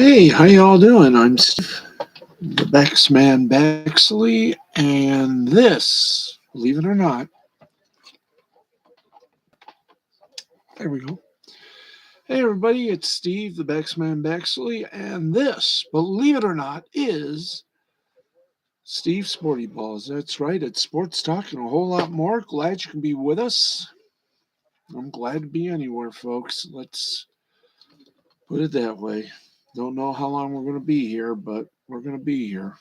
Hey, how y'all doing? I'm Steve, the Bexman Bexley, and this, believe it or not, there we go. Hey everybody, it's Steve, the Bexman Bexley, and this, believe it or not, is Steve Sporty Balls. That's right, it's sports talk and a whole lot more. Glad you can be with us. I'm glad to be anywhere, folks. Let's put it that way. Don't know how long we're going to be here, but we're going to be here.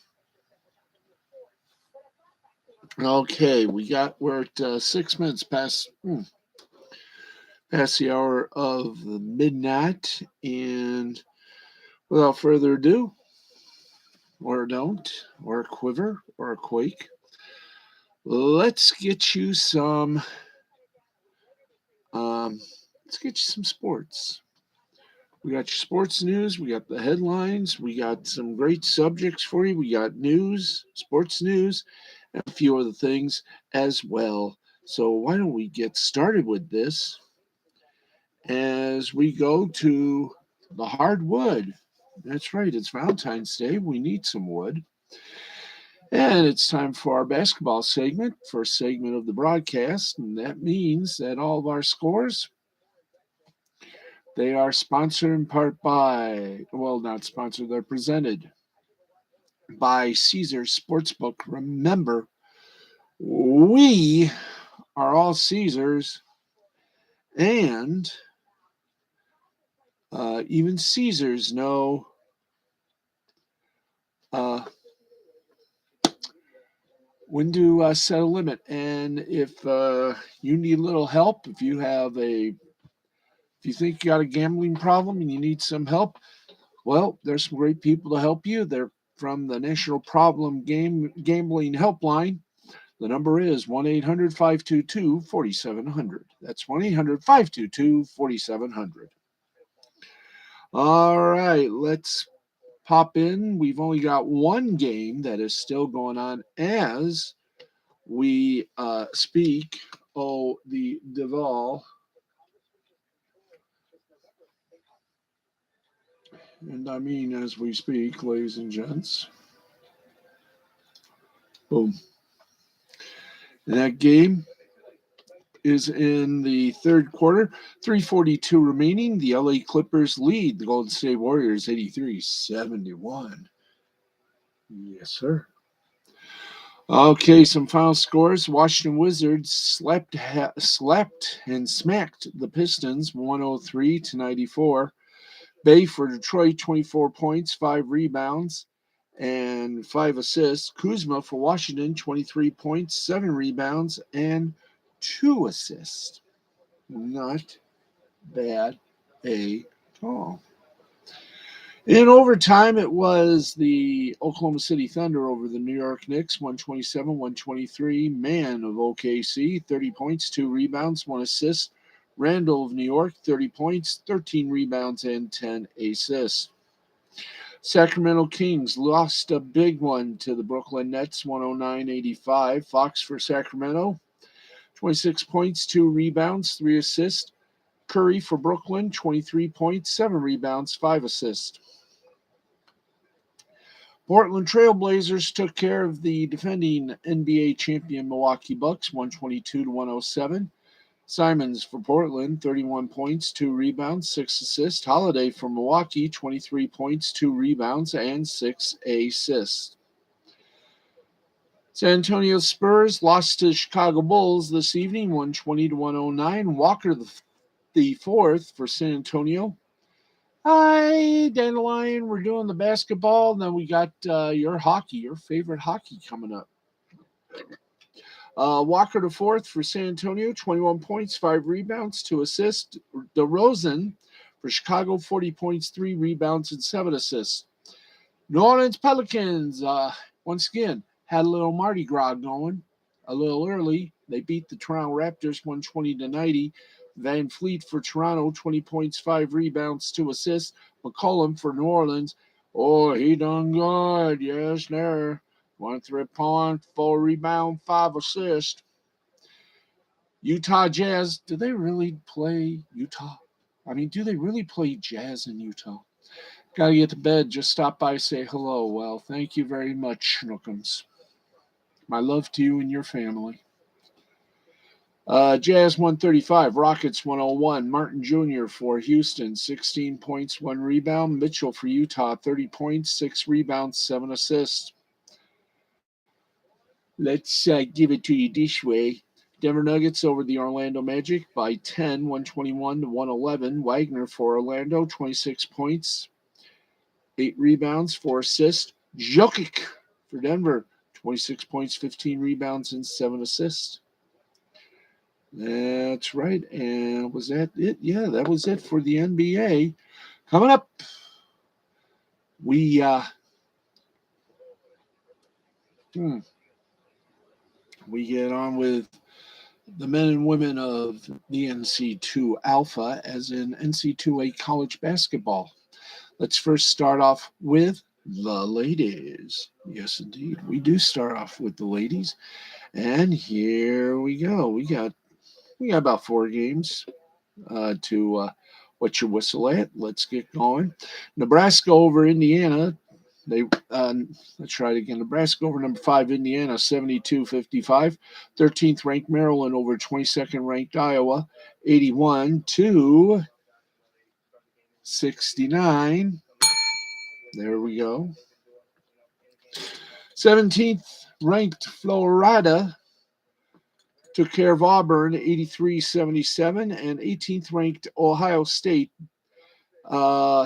Okay, we're at 6 minutes past the hour of the midnight, and without further ado, or don't, or a quiver, or a quake, let's get you some. Um, let's get you some sports. We got your sports news. We got the headlines. We got some great subjects for you. We got news, sports news, and a few other things as well. So why don't we get started with this as we go to the hardwood? That's right, it's Valentine's Day. We need some wood. And it's time for our basketball segment, first segment of the broadcast. And that means that all of our scores, they are sponsored in part by, well, not sponsored, they're presented by Caesars Sportsbook. Remember, we are all Caesars, and even Caesars know uh, when to set a limit. And if you need a little help, if you think you got a gambling problem and you need some help, well, there's some great people to help you. They're from the National Problem Gambling Helpline. The number is 1-800-522-4700. That's 1-800-522-4700. All right, let's pop in. We've only got one game that is still going on as we speak. Oh, the Duval. And I mean as we speak, ladies and gents. Boom. And that game is in the third quarter. 3:42 remaining. The LA Clippers lead the Golden State Warriors 83-71. Yes, sir. Okay, some final scores. Washington Wizards slept and smacked the Pistons 103-94. Bay for Detroit, 24 points, 5 rebounds, and 5 assists. Kuzma for Washington, 23 points, 7 rebounds, and 2 assists. Not bad at all. In overtime, it was the Oklahoma City Thunder over the New York Knicks, 127-123. Man of OKC, 30 points, 2 rebounds, 1 assist. Randall of New York, 30 points, 13 rebounds, and 10 assists. Sacramento Kings lost a big one to the Brooklyn Nets, 109-85. Fox for Sacramento, 26 points, 2 rebounds, 3 assists. Curry for Brooklyn, 23 points, 7 rebounds, 5 assists. Portland Trailblazers took care of the defending NBA champion Milwaukee Bucks, 122-107. Simons for Portland, 31 points, 2 rebounds, 6 assists. Holiday for Milwaukee, 23 points, 2 rebounds, and 6 assists. San Antonio Spurs lost to Chicago Bulls this evening, 120-109. Walker the fourth for San Antonio. Hi, Dandelion. We're doing the basketball, and then we got your favorite hockey coming up. Walker the fourth for San Antonio, 21 points, 5 rebounds, 2 assists. DeRozan for Chicago, 40 points, 3 rebounds, and 7 assists. New Orleans Pelicans, once again, had a little Mardi Gras going a little early. They beat the Toronto Raptors 120-90. Van Fleet for Toronto, 20 points, 5 rebounds, 2 assists. McCollum for New Orleans. Oh, he done good. Yes, there. 1 3-point, 4 rebound, 5 assists. Utah Jazz. Do they really play Utah? I mean, do they really play Jazz in Utah? Gotta get to bed. Just stop by, say hello. Well, thank you very much, Schnookums. My love to you and your family. Jazz 135, Rockets 101. Martin Jr. for Houston, 16 points, 1 rebound. Mitchell for Utah, 30 points, 6 rebounds, 7 assists. Let's give it to you this way. Denver Nuggets over the Orlando Magic by 10, 121 to 111. Wagner for Orlando, 26 points, 8 rebounds, 4 assists. Jokic for Denver, 26 points, 15 rebounds, and 7 assists. That's right. And was that it? Yeah, that was it for the NBA. Coming up, we get on with the men and women of the NC2 Alpha, as in NC2A college basketball. Let's first start off with the ladies. Yes, indeed. We do start off with the ladies. And here we go. We got about 4 games to what you whistle at. Let's get going. Nebraska over Indiana. Let's try it again. Nebraska over number 5 Indiana, 72-55. 13th ranked Maryland over 22nd ranked Iowa, 81-69. There we go. 17th ranked Florida took care of Auburn, 83-77, and 18th ranked Ohio State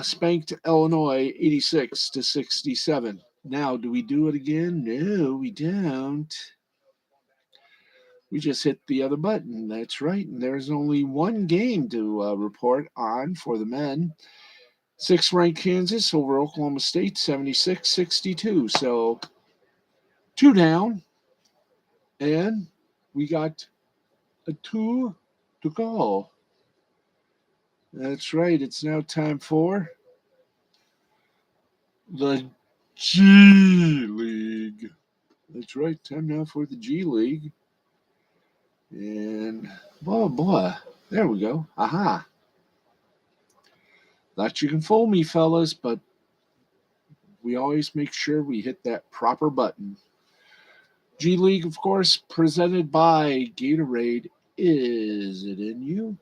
spanked Illinois, 86-67. Now, do we do it again? No, we don't. We just hit the other button. That's right. And there's only one game to report on for the men. 6th ranked Kansas over Oklahoma State, 76-62. So 2 down. And we got a 2 to go. That's right. It's now time for the G League. That's right. Time now for the G League. And boy, there we go. Aha. Thought you can fool me, fellas, but we always make sure we hit that proper button. G League, of course, presented by Gatorade. Is it in you?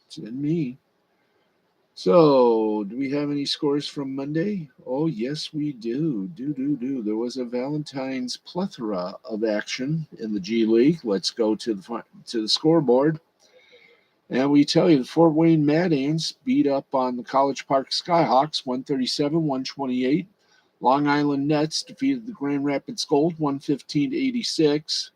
It's in me. So, do we have any scores from Monday? Oh, yes, we do. There was a Valentine's plethora of action in the G League. Let's go to the scoreboard. And we tell you, the Fort Wayne Mad Ants beat up on the College Park Skyhawks, 137-128. Long Island Nets defeated the Grand Rapids Gold, 115-86.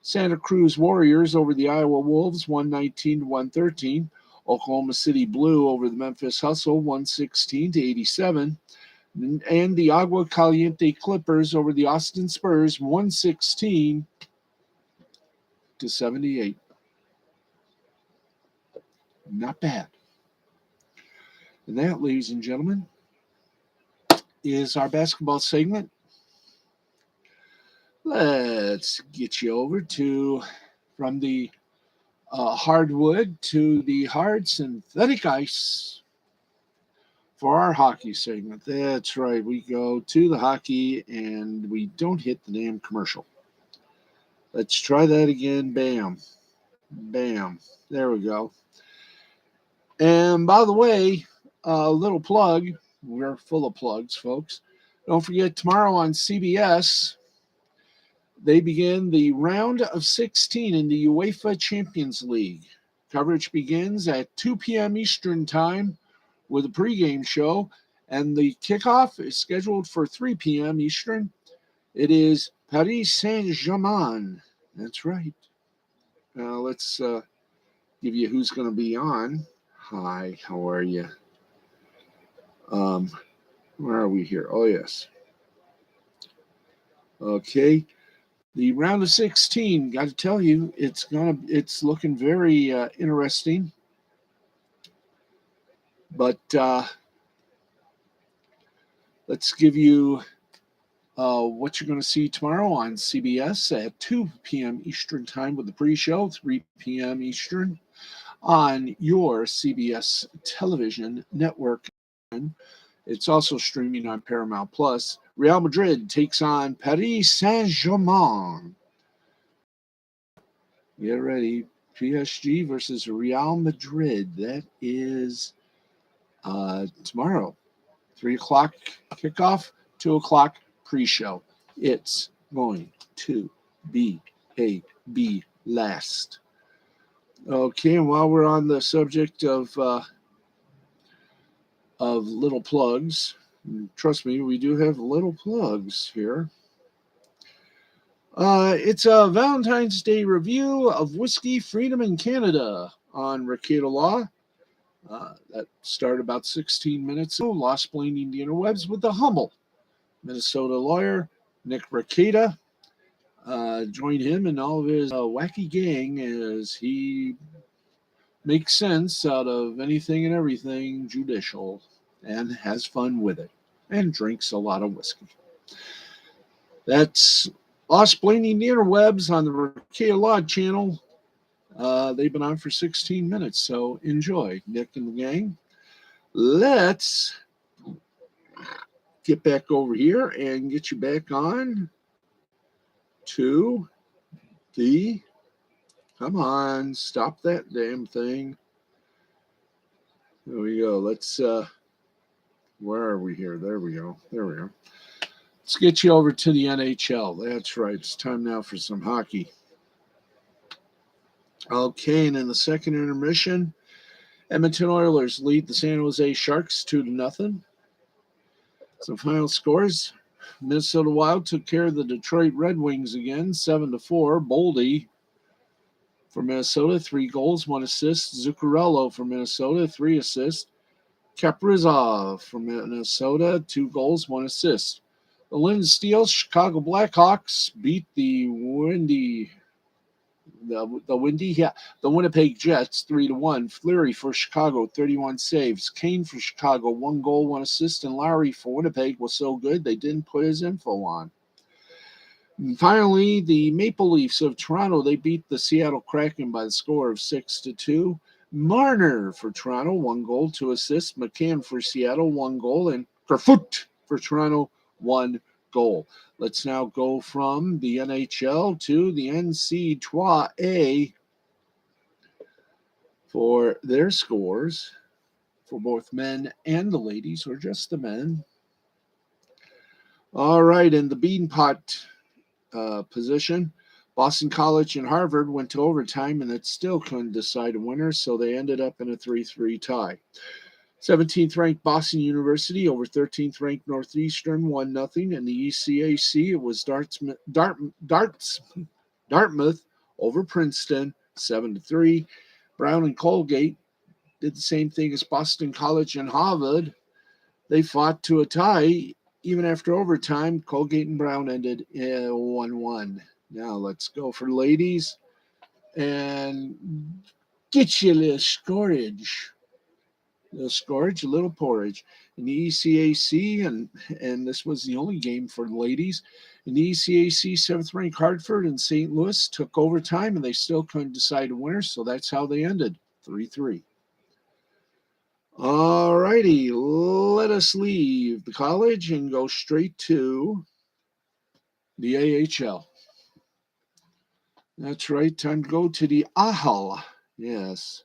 Santa Cruz Warriors over the Iowa Wolves, 119-113. Oklahoma City Blue over the Memphis Hustle, 116-87. And the Agua Caliente Clippers over the Austin Spurs, 116-78. Not bad. And that, ladies and gentlemen, is our basketball segment. Let's get you over from the hardwood to the hard synthetic ice for our hockey segment. That's right. We go to the hockey and we don't hit the damn commercial. Let's try that again. Bam. Bam. There we go. And by the way, a little plug. We're full of plugs, folks. Don't forget, tomorrow on CBS, they begin the round of 16 in the UEFA Champions League. Coverage begins at 2 p.m. Eastern Time with a pregame show, and the kickoff is scheduled for 3 p.m. Eastern. It is Paris Saint-Germain. That's right. Let's give you who's going to be on. Hi, how are you? Where are we here? Oh, yes. Okay. The round of 16, got to tell you, it's looking very interesting. But let's give you what you're going to see tomorrow on CBS at 2 p.m. Eastern Time with the pre-show, 3 p.m. Eastern on your CBS television network. It's also streaming on Paramount Plus. Real Madrid takes on Paris Saint-Germain. Get ready. PSG versus Real Madrid. That is tomorrow. 3 o'clock kickoff, 2 o'clock pre-show. It's going to be a blast. Okay, and while we're on the subject of little plugs, trust me, we do have little plugs here. It's a Valentine's Day review of Whiskey Freedom in Canada on Recato Law. That started about 16 minutes ago. Law Splaining the Interwebs with the humble Minnesota lawyer, Nick Recato. Join him and all of his wacky gang as he makes sense out of anything and everything judicial and has fun with it and drinks a lot of whiskey. That's Law Splaining the Interwebs on the Recato Law channel. They've been on for 16 minutes, so enjoy, Nick and the gang. Let's get back over here and get you back on to the, come on, stop that damn thing. There we go. Let's, where are we here? There we go. Let's get you over to the NHL. That's right. It's time now for some hockey. Okay, and in the second intermission, Edmonton Oilers lead the San Jose Sharks 2-0. Some final scores. Minnesota Wild took care of the Detroit Red Wings again, 7-4. Boldy for Minnesota, 3 goals, 1 assist. Zuccarello for Minnesota, 3 assists. Kaprizov for Minnesota, 2 goals, 1 assist. The Lynn Steel Chicago Blackhawks beat the Winnipeg Jets 3-1. Fleury for Chicago, 31 saves. Kane for Chicago, 1 goal, 1 assist. And Lowry for Winnipeg was so good they didn't put his info on. And finally, the Maple Leafs of Toronto, they beat the Seattle Kraken by the score of 6-2. Marner for Toronto, 1 goal, 2 assists. McCann for Seattle, 1 goal. And Kerfoot for Toronto, 1 goal. Let's now go from the NHL to the NCAA for their scores for both men and the ladies, or just the men. All right, in the bean pot position, Boston College and Harvard went to overtime, and it still couldn't decide a winner, so they ended up in a 3-3 tie. 17th ranked Boston University over 13th ranked Northeastern 1-0. In the ECAC, it was Dartmouth over Princeton 7-3. Brown and Colgate did the same thing as Boston College and Harvard. They fought to a tie. Even after overtime, Colgate and Brown ended 1-1. Now let's go for ladies and get you a little scorage. A little porridge. In the ECAC, and this was the only game for the ladies. In the ECAC, 7th ranked Hartford and St. Louis took overtime, and they still couldn't decide a winner, so that's how they ended, 3-3. All righty, let us leave the college and go straight to the AHL. That's right, time to go to the AHL. Yes.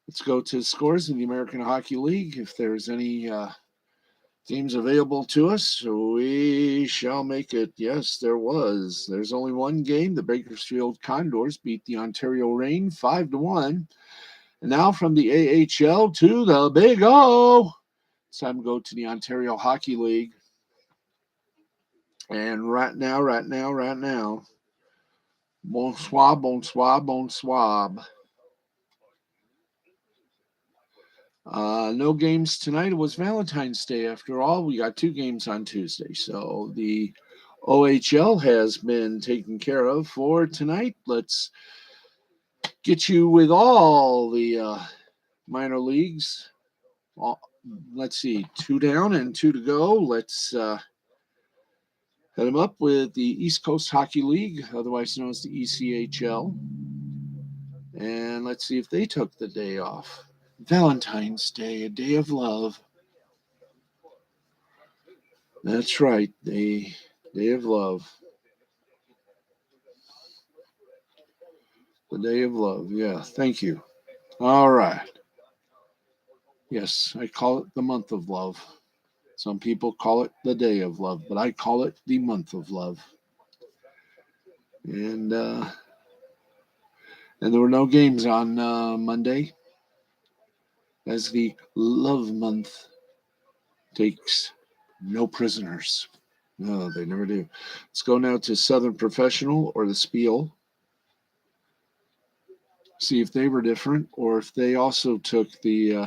Let's go to scores in the American Hockey League. If there's any games available to us, we shall make it. Yes, there was. There's only one game. The Bakersfield Condors beat the Ontario Reign 5-1. And now from the AHL to the Big O. It's time to go to the Ontario Hockey League. And right now. Bonsoir. No games tonight. It was Valentine's Day after all. We got 2 games on Tuesday. So the OHL has been taken care of for tonight. Let's get you with all the minor leagues. Let's see, 2 down and 2 to go. Let's head them up with the East Coast Hockey League, otherwise known as the ECHL. And let's see if they took the day off. Valentine's Day, a day of love. That's right. The day of love. The day of love. Yeah. Thank you. All right. Yes, I call it the month of love. Some people call it the day of love, but I call it the month of love. And there were no games on Monday as the love month takes no prisoners. No, they never do. Let's go now to Southern Professional or the Spiel. See if they were different or if they also took the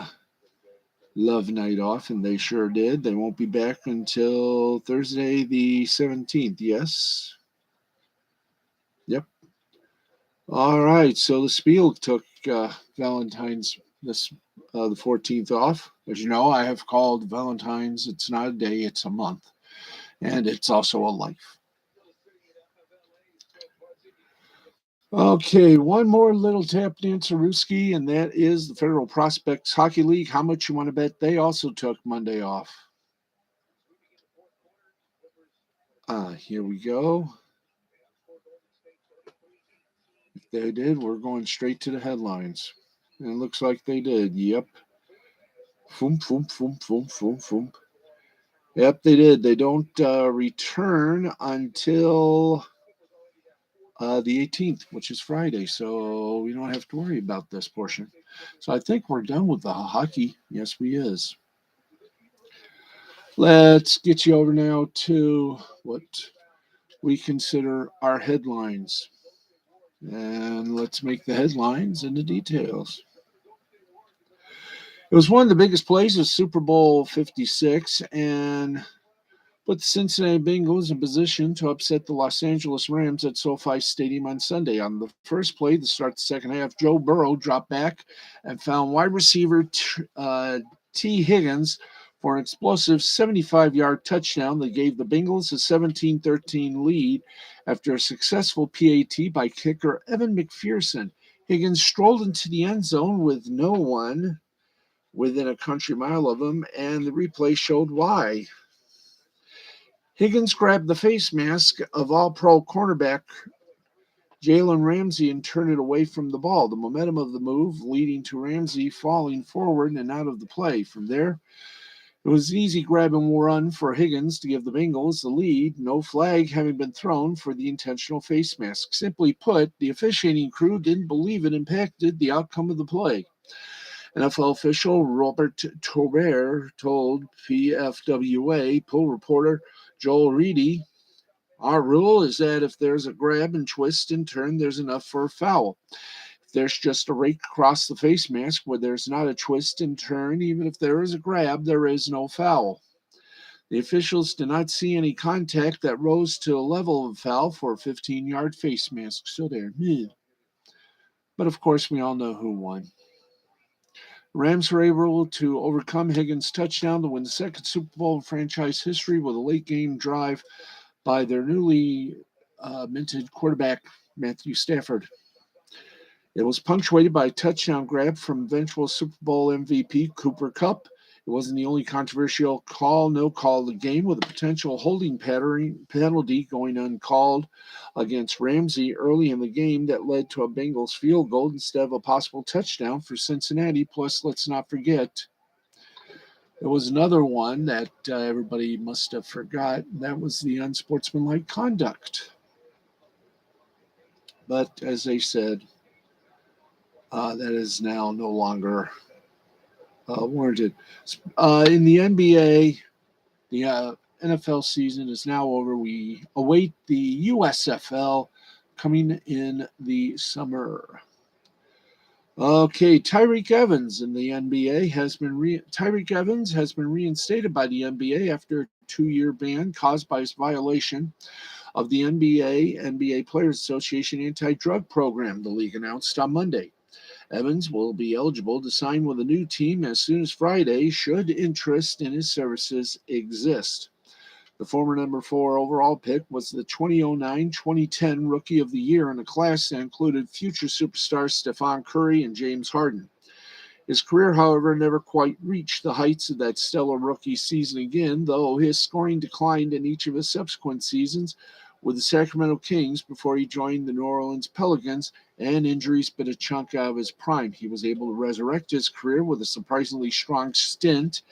love night off, and they sure did. They won't be back until Thursday the 17th. Yes. Yep. All right. So the Spiel took Valentine's the 14th off. As you know, I have called Valentine's. It's not a day; it's a month, and it's also a life. Okay, one more little tap dancerooski, and that is the Federal Prospects Hockey League. How much you want to bet they also took Monday off? Here we go. If they did, we're going straight to the headlines. And it looks like they did. Yep. Foom, foom, foom, foom, foom, foom. Yep, they did. They don't return until the 18th, which is Friday. So we don't have to worry about this portion. So I think we're done with the hockey. Yes, we is. Let's get you over now to what we consider our headlines. And let's make the headlines and the details. It was one of the biggest plays of Super Bowl 56 and put the Cincinnati Bengals in position to upset the Los Angeles Rams at SoFi Stadium on Sunday. On the first play to start the second half, Joe Burrow dropped back and found wide receiver T. Higgins for an explosive 75-yard touchdown that gave the Bengals a 17-13 lead after a successful PAT by kicker Evan McPherson. Higgins strolled into the end zone with no one within a country mile of him, and the replay showed why. Higgins grabbed the face mask of all-pro cornerback Jalen Ramsey and turned it away from the ball. The momentum of the move leading to Ramsey falling forward and out of the play. From there, it was an easy grab and run for Higgins to give the Bengals the lead, no flag having been thrown for the intentional face mask. Simply put, the officiating crew didn't believe it impacted the outcome of the play. NFL official Robert Tober told PFWA pool reporter Joel Reedy, "Our rule is that if there's a grab and twist and turn, there's enough for a foul. If there's just a rake across the face mask where there's not a twist and turn, even if there is a grab, there is no foul." The officials did not see any contact that rose to a level of foul for a 15-yard face mask. So there. But of course, we all know who won. Rams were able to overcome Higgins' touchdown to win the second Super Bowl in franchise history with a late game drive by their newly minted quarterback, Matthew Stafford. It was punctuated by a touchdown grab from eventual Super Bowl MVP Cooper Kupp. It wasn't the only controversial call, no call of the game, with a potential holding penalty going uncalled against Ramsey early in the game that led to a Bengals field goal instead of a possible touchdown for Cincinnati. Plus, let's not forget, there was another one that everybody must have forgot. That was the unsportsmanlike conduct. But as they said, that is now no longer warranted. In the NBA, the NFL season is now over. We await the USFL coming in the summer. Okay, Tyreke Evans in the NBA Tyreke Evans has been reinstated by the NBA after a 2-year ban caused by his violation of the NBA Players Association anti-drug program, the league announced on Monday. Evans will be eligible to sign with a new team as soon as Friday, should interest in his services exist. The former number 4 overall pick was the 2009-2010 Rookie of the Year in a class that included future superstars Stephon Curry and James Harden. His career, however, never quite reached the heights of that stellar rookie season again, though his scoring declined in each of his subsequent seasons with the Sacramento Kings before he joined the New Orleans Pelicans, and injuries bit a chunk out of his prime. He was able to resurrect his career with a surprisingly strong stint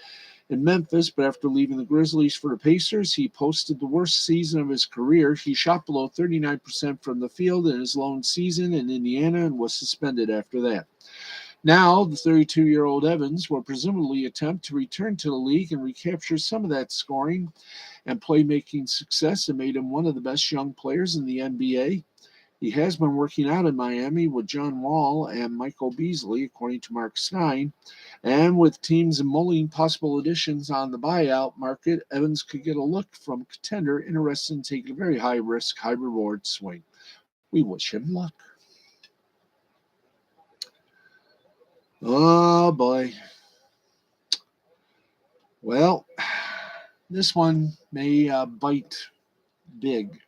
in Memphis, but after leaving the Grizzlies for the Pacers, he posted the worst season of his career. He shot below 39% from the field in his lone season in Indiana and was suspended after that. Now, the 32-year-old Evans will presumably attempt to return to the league and recapture some of that scoring and playmaking success that made him one of the best young players in the NBA. He has been working out in Miami with John Wall and Michael Beasley, according to Mark Stein. And with teams mulling possible additions on the buyout market, Evans could get a look from a contender interested in taking a very high-risk, high-reward swing. We wish him luck. Oh, boy. Well, this one may bite big.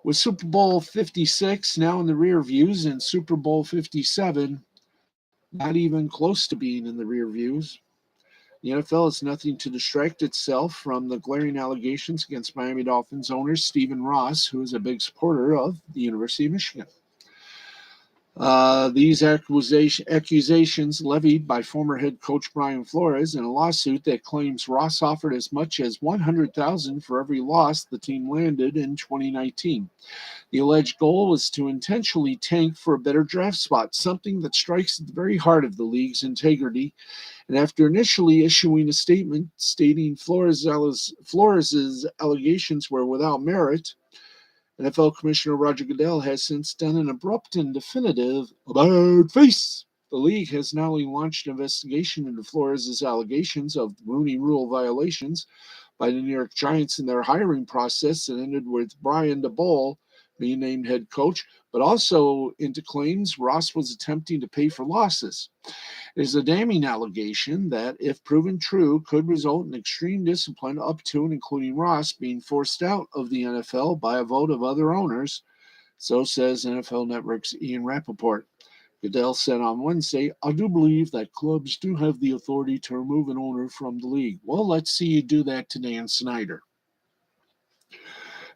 With Super Bowl 56 now in the rear views and Super Bowl 57 not even close to being in the rear views, the NFL has nothing to distract itself from the glaring allegations against Miami Dolphins owner Stephen Ross, who is a big supporter of the University of Michigan. These accusations levied by former head coach Brian Flores in a lawsuit that claims Ross offered as much as $100,000 for every loss the team landed in 2019. The alleged goal was to intentionally tank for a better draft spot, something that strikes at the very heart of the league's integrity. And after initially issuing a statement stating Flores' allegations were without merit, NFL Commissioner Roger Goodell has since done an abrupt and definitive about-face. The league has not only launched an investigation into Flores' allegations of Rooney Rule violations by the New York Giants in their hiring process that ended with Brian DeBoll being named head coach, but also into claims Ross was attempting to pay for losses. It is a damning allegation that, if proven true, could result in extreme discipline up to and including Ross being forced out of the NFL by a vote of other owners, so says NFL Network's Ian Rappaport. Goodell said on Wednesday, I do believe that clubs do have the authority to remove an owner from the league. Well, let's see you do that to Dan Snyder.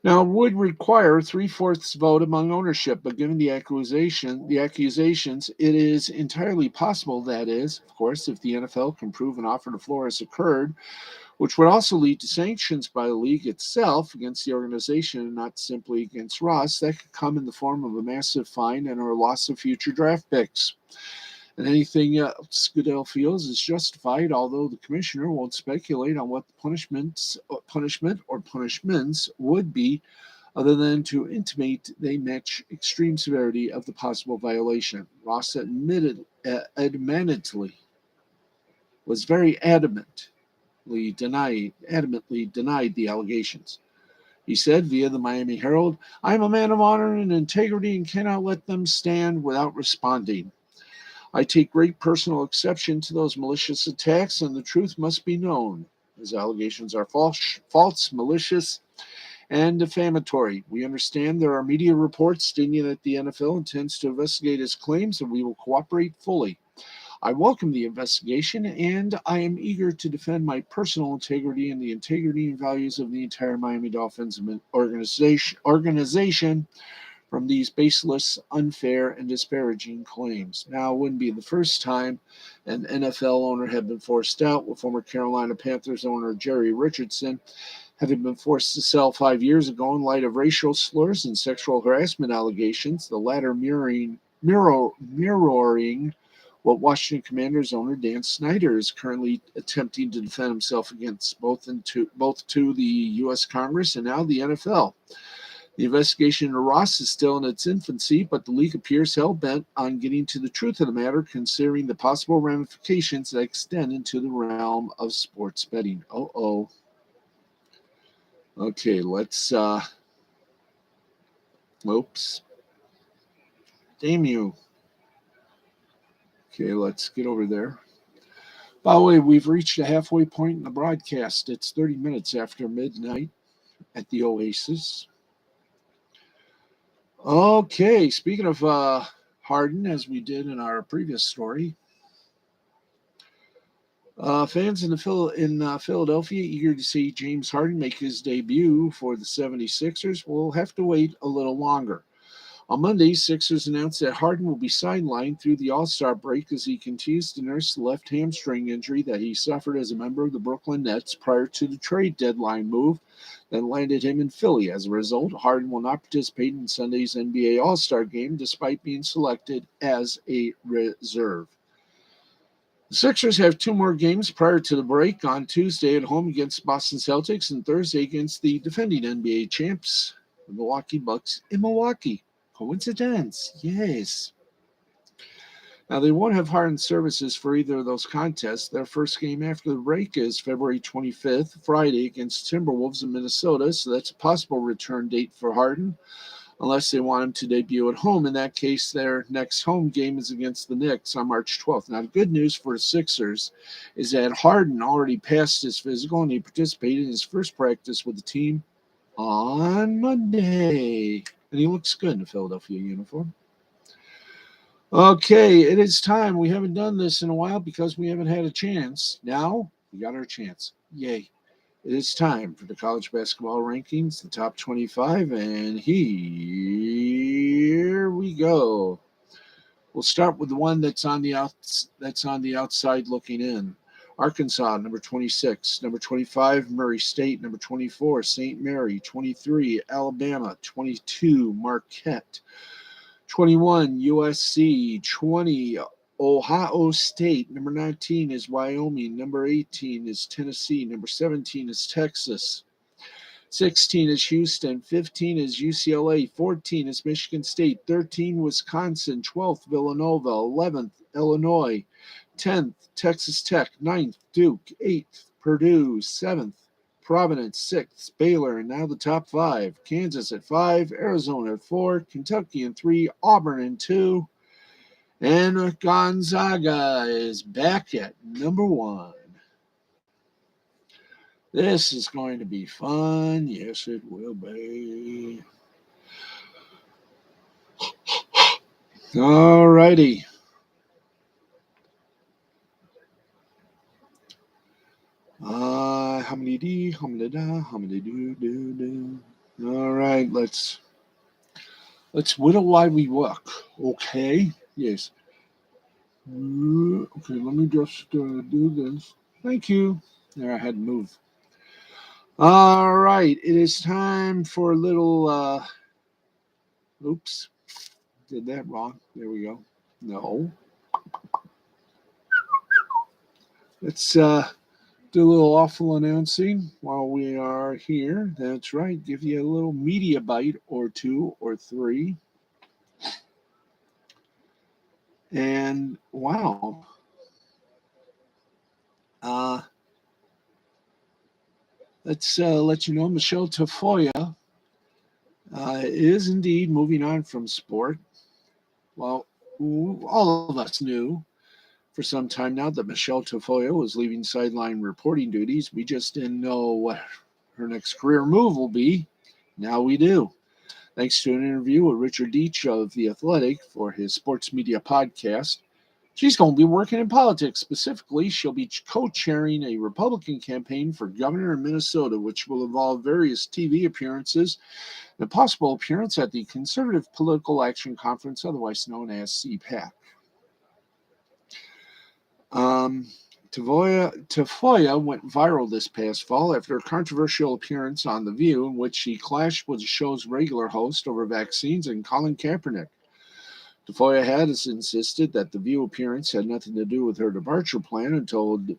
Now, it would require a 3/4 vote among ownership, but given the accusations, it is entirely possible, that is, of course, if the NFL can prove an offer to Flores occurred, which would also lead to sanctions by the league itself against the organization and not simply against Ross, that could come in the form of a massive fine and or loss of future draft picks. And anything else Goodell feels is justified, although the commissioner won't speculate on what the punishment or punishments would be, other than to intimate they match extreme severity of the possible violation. Ross adamantly was very adamantly denied the allegations. He said via the Miami Herald, I am a man of honor and integrity and cannot let them stand without responding. I take great personal exception to those malicious attacks, and the truth must be known. His allegations are false, malicious, and defamatory. We understand there are media reports stating that the NFL intends to investigate his claims, and we will cooperate fully. I welcome the investigation, and I am eager to defend my personal integrity and the integrity and values of the entire Miami Dolphins organization from these baseless, unfair, and disparaging claims. Now, it wouldn't be the first time an NFL owner had been forced out, with former Carolina Panthers owner Jerry Richardson having been forced to sell 5 years ago in light of racial slurs and sexual harassment allegations, the latter mirroring what Washington Commanders owner Dan Snyder is currently attempting to defend himself against, both to the U.S. Congress and now the NFL. The investigation into Ross is still in its infancy, but the league appears hell-bent on getting to the truth of the matter, considering the possible ramifications that extend into the realm of sports betting. Okay, let's, oops. Damn you. Okay, let's get over there. By the way, we've reached a halfway point in the broadcast. It's 30 minutes after midnight at the Oasis. Okay, speaking of Harden, as we did in our previous story, Fans in Philadelphia eager to see James Harden make his debut for the 76ers will have to wait a little longer. On Monday, Sixers announced that Harden will be sidelined through the All-Star break as he continues to nurse the left hamstring injury that he suffered as a member of the Brooklyn Nets prior to the trade deadline move that landed him in Philly. As a result, Harden will not participate in Sunday's NBA All-Star game despite being selected as a reserve. The Sixers have two more games prior to the break on Tuesday at home against Boston Celtics and Thursday against the defending NBA champs, the Milwaukee Bucks in Milwaukee. Coincidence? Yes. Now, they won't have Harden's services for either of those contests. Their first game after the break is February 25th, Friday, against Timberwolves in Minnesota, so that's a possible return date for Harden, unless they want him to debut at home. In that case, their next home game is against the Knicks on March 12th. Now, the good news for the Sixers is that Harden already passed his physical and he participated in his first practice with the team on Monday. And he looks good in the Philadelphia uniform. Okay, it is time. We haven't done this in a while because we haven't had a chance. Now, we got our chance. Yay. It is time for the college basketball rankings, the top 25, and here we go. We'll start with the one that's on the outside looking in. Arkansas, number 26. Number 25, Murray State. Number 24, St. Mary. 23, Alabama. 22, Marquette. 21, USC. 20, Ohio State. Number 19 is Wyoming. Number 18 is Tennessee. Number 17 is Texas. 16 is Houston. 15 is UCLA. 14 is Michigan State. 13, Wisconsin. 12th, Villanova. 11th, Illinois. 10th, Texas Tech. 9th, Duke. 8th, Purdue. 7th, Providence. 6th, Baylor. And now the top 5. Kansas at 5. Arizona at 4. Kentucky at 3. Auburn at 2. And Gonzaga is back at number 1. This is going to be fun. Yes, it will be. All righty. How many D? How many da? How many do? All right, let's whittle while we work. Okay. Yes. Okay, let me just do this. Thank you. There, I had to move. All right, it is time for a little. Oops, did that wrong. There we go. No. Let's do a little awful announcing while we are here. That's right. Give you a little media bite or 2 or 3. And wow. Let's let you know Michelle Tafoya is indeed moving on from sport. Well, all of us knew for some time now that Michelle Tafoya was leaving sideline reporting duties. We just didn't know what her next career move will be. Now we do. Thanks to an interview with Richard Deitch of The Athletic for his sports media podcast. She's going to be working in politics. Specifically, she'll be co-chairing a Republican campaign for governor in Minnesota, which will involve various TV appearances and a possible appearance at the Conservative Political Action Conference, otherwise known as CPAC. Tafoya went viral this past fall after a controversial appearance on The View in which she clashed with the show's regular host over vaccines and Colin Kaepernick. Tafoya has insisted that the View appearance had nothing to do with her departure plan and told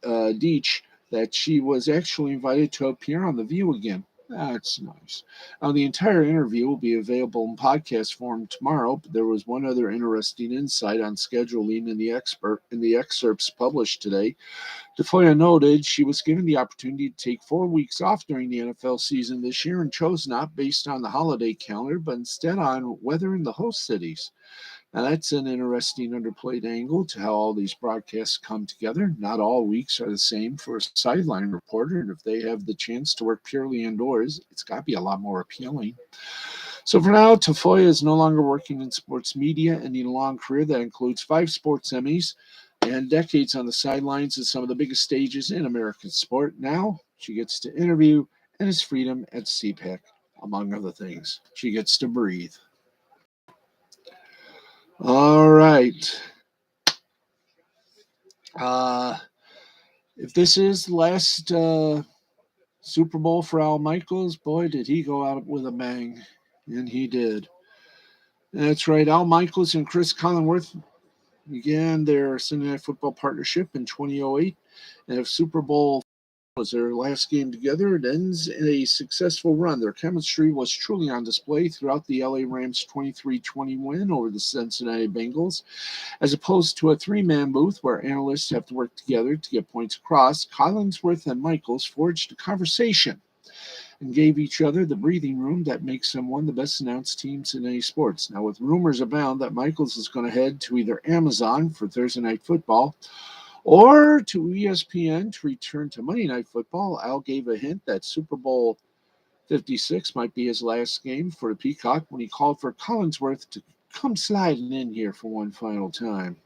Deitch that she was actually invited to appear on The View again. That's nice. The entire interview will be available in podcast form tomorrow, but there was one other interesting insight on scheduling in the excerpts published today. Tafoya noted she was given the opportunity to take 4 weeks off during the NFL season this year and chose not based on the holiday calendar, but instead on weather in the host cities. Now, that's an interesting underplayed angle to how all these broadcasts come together. Not all weeks are the same for a sideline reporter, and if they have the chance to work purely indoors, it's got to be a lot more appealing. So for now, Tafoya is no longer working in sports media, ending a long career that includes 5 sports Emmys, and decades on the sidelines of some of the biggest stages in American sport. Now she gets to interview and his freedom at CPAC, among other things. She gets to breathe. All right. If this is the last Super Bowl for Al Michaels, boy, did he go out with a bang. And he did. That's right. Al Michaels and Chris Collinsworth began their Sunday Night Football partnership in 2008. And if Super Bowl was their last game together, it ends in a successful run. Their chemistry was truly on display throughout the LA Rams' 23-20 win over the Cincinnati Bengals. As opposed to a three-man booth where analysts have to work together to get points across, Collinsworth and Michaels forged a conversation and gave each other the breathing room that makes them one of the best announced teams in any sports. Now, with rumors abound that Michaels is going to head to either Amazon for Thursday Night Football or to ESPN to return to Monday Night Football, Al gave a hint that Super Bowl 56 might be his last game for the Peacock when he called for Collinsworth to come sliding in here for one final time.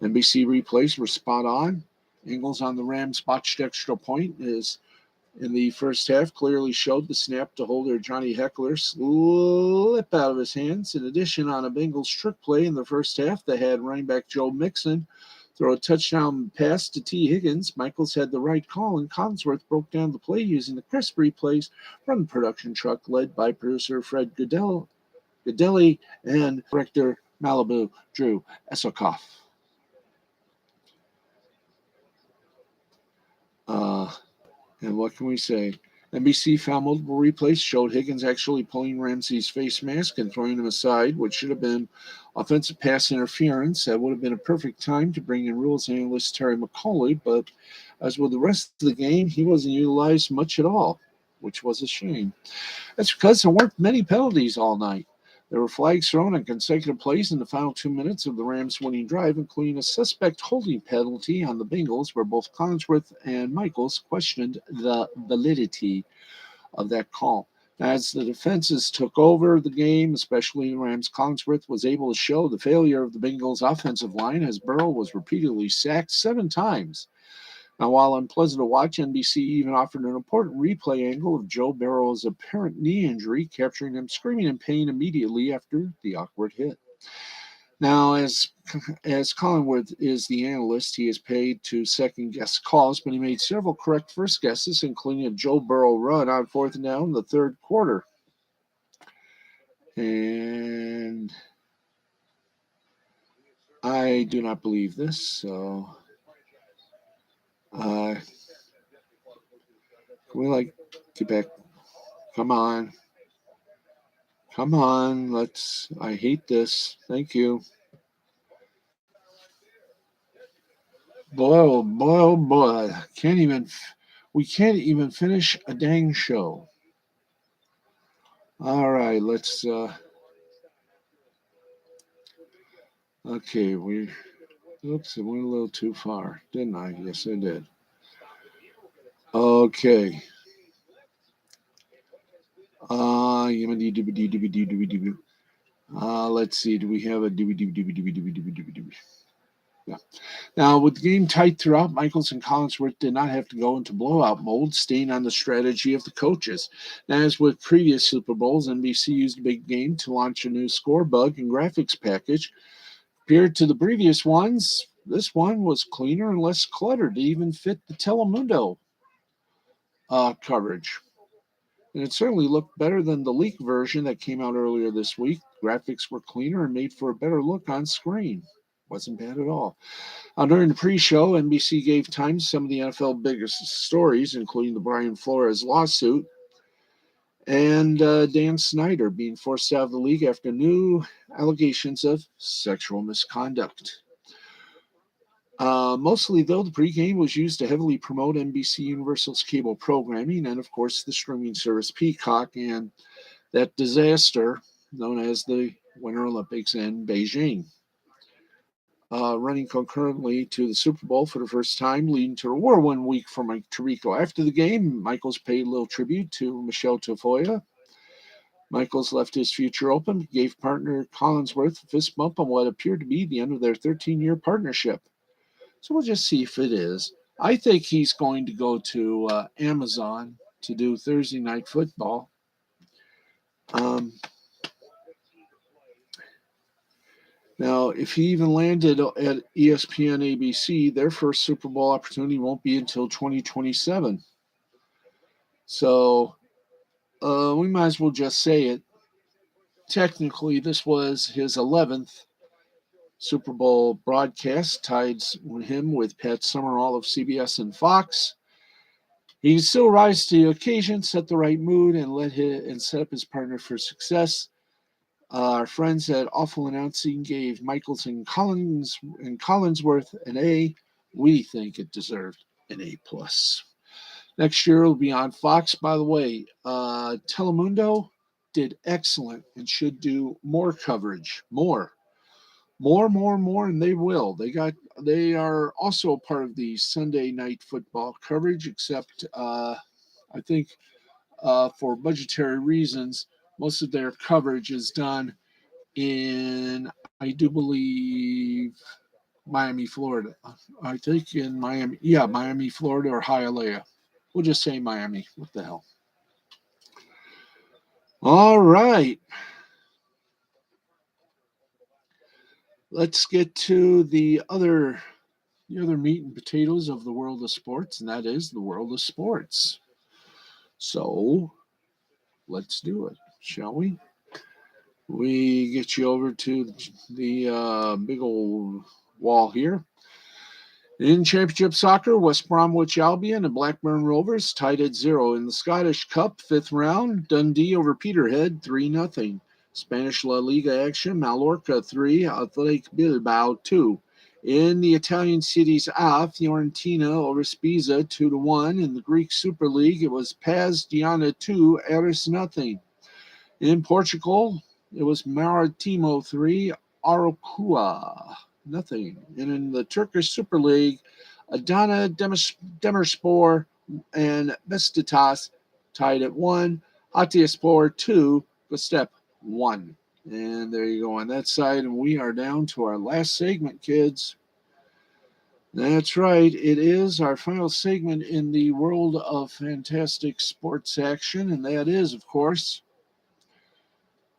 NBC replays were spot on. Angles on the Rams' botched extra point is in the first half clearly showed the snap to holder Johnny Heckler slip out of his hands. In addition, on a Bengals trick play in the first half that had running back Joe Mixon throw a touchdown pass to T. Higgins, Michaels had the right call, and Collinsworth broke down the play using the crisp replays from the production truck led by producer Fred Godelli and director Malibu Drew Esokoff. And what can we say? NBC found multiple replays showed Higgins actually pulling Ramsey's face mask and throwing him aside, which should have been offensive pass interference. That would have been a perfect time to bring in rules analyst Terry McCauley, but as with the rest of the game, he wasn't utilized much at all, which was a shame. That's because there weren't many penalties all night. There were flags thrown on consecutive plays in the final 2 minutes of the Rams' winning drive, including a suspect holding penalty on the Bengals, where both Collinsworth and Michaels questioned the validity of that call. As the defenses took over the game, especially the Rams, Collinsworth was able to show the failure of the Bengals' offensive line as Burrow was repeatedly sacked 7 times. Now, while unpleasant to watch, NBC even offered an important replay angle of Joe Burrow's apparent knee injury, capturing him screaming in pain immediately after the awkward hit. Now, as Collinsworth is the analyst, he is paid to second-guess calls, but he made several correct first guesses, including a Joe Burrow run on 4th down in the third quarter. And I do not believe this, so... can we, get back? Come on. I hate this. Thank you. Boy, oh boy, oh boy. We can't even finish a dang show. All right, let's, okay, oops, I went a little too far, didn't I? Yes, I did. Okay. Let's see. Do we have a Yeah. Now, with the game tight throughout, Michaels and Collinsworth did not have to go into blowout mode, staying on the strategy of the coaches. Now, as with previous Super Bowls, NBC used a big game to launch a new score bug and graphics package. Compared to the previous ones, this one was cleaner and less cluttered to even fit the Telemundo coverage. And it certainly looked better than the leaked version that came out earlier this week. Graphics were cleaner and made for a better look on screen. Wasn't bad at all. During the pre-show, NBC gave time to some of the NFL biggest stories, including the Brian Flores lawsuit and Dan Snyder being forced out of the league after new allegations of sexual misconduct. Mostly, though, the pregame was used to heavily promote NBC Universal's cable programming and, of course, the streaming service Peacock and that disaster known as the Winter Olympics in Beijing. Running concurrently to the Super Bowl for the first time, leading to a whirlwind week for Mike Tirico. After the game, Michaels paid a little tribute to Michelle Tafoya. Michaels left his future open, gave partner Collinsworth a fist bump on what appeared to be the end of their 13-year partnership. So we'll just see if it is. I think he's going to go to Amazon to do Thursday night football. Um, Now, if he even landed at ESPN ABC, their first Super Bowl opportunity won't be until 2027. So we might as well just say it. Technically, this was his 11th Super Bowl broadcast, tied him with Pat Summerall of CBS and Fox. He can still rise to the occasion, set the right mood, and set up his partner for success. Our friends at Awful Announcing gave Michaels and Collinsworth an A. We think it deserved an A plus. Next year will be on Fox. By the way, Telemundo did excellent and should do more coverage, more, and they will. They are also part of the Sunday night football coverage, except I think for budgetary reasons, most of their coverage is done in, I do believe, Miami, Florida. I think in Miami, yeah, Miami, Florida, or Hialeah. We'll just say Miami. What the hell? All right. Let's get to the other meat and potatoes of the world of sports, and that is the world of sports. So let's do it, shall we? We get you over to the big old wall here. In Championship Soccer, West Bromwich Albion and Blackburn Rovers tied at 0. In the Scottish Cup, 5th round, Dundee over Peterhead, 3-0. Spanish La Liga action, Mallorca 3, Athletic Bilbao 2. In the Italian Series A, Fiorentina over Spezia 2-1. In the Greek Super League, it was Paz Diana 2, Aris 0. In Portugal, it was Maritimo 3, Araucua 0. And in the Turkish Super League, Adana Demirspor and Besiktas tied at 1, Hatayspor 2, Gostep 1. And there you go on that side. And we are down to our last segment, kids. That's right. It is our final segment in the world of fantastic sports action. And that is, of course,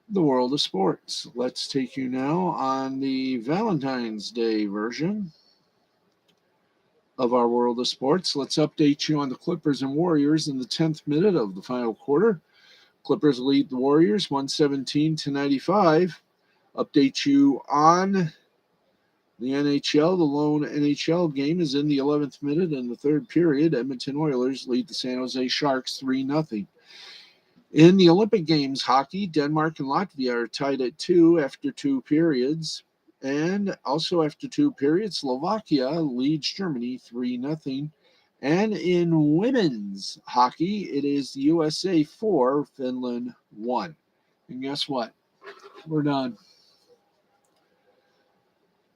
the world of sports. Let's take you now on the Valentine's Day version of our world of sports. Let's update you on the Clippers and Warriors in the 10th minute of the final quarter. Clippers lead the Warriors 117-95. Update you on the NHL. The lone NHL game is in the 11th minute in the third period. Edmonton Oilers lead the San Jose Sharks 3-0. In the Olympic Games hockey, Denmark and Latvia are tied at 2 after 2 periods. And also after 2 periods, Slovakia leads Germany 3-0. And in women's hockey, it is the USA 4, Finland 1. And guess what? We're done.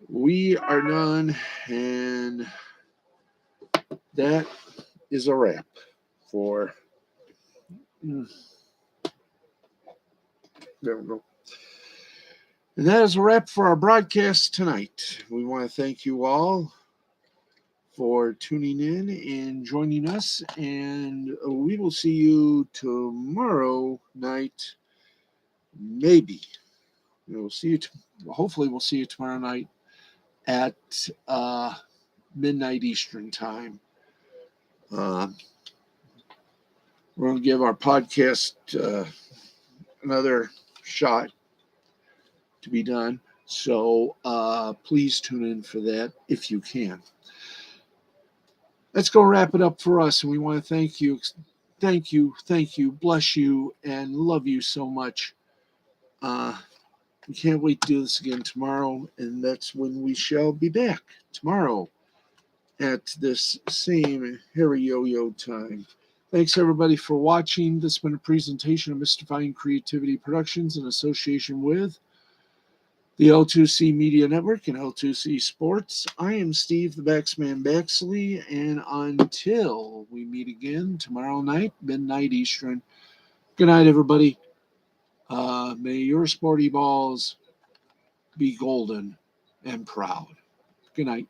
We are done, and that is a wrap for... There we go. And that is a wrap for our broadcast tonight. We want to thank you all for tuning in and joining us. And we will see you tomorrow night. Maybe. We'll see you. Hopefully, we'll see you tomorrow night at midnight Eastern time. We're going to give our podcast another shot to be done. So please tune in for that if you can. Let's go wrap it up for us. And we want to thank you, bless you, and love you so much. We can't wait to do this again tomorrow. And that's when we shall be back tomorrow at this same Harry Yo-Yo time. Thanks, everybody, for watching. This has been a presentation of Mystifying Creativity Productions in association with the L2C Media Network and L2C Sports. I am Steve the Baxman Baxley, and until we meet again tomorrow night, midnight Eastern, good night, everybody. May your sporty balls be golden and proud. Good night.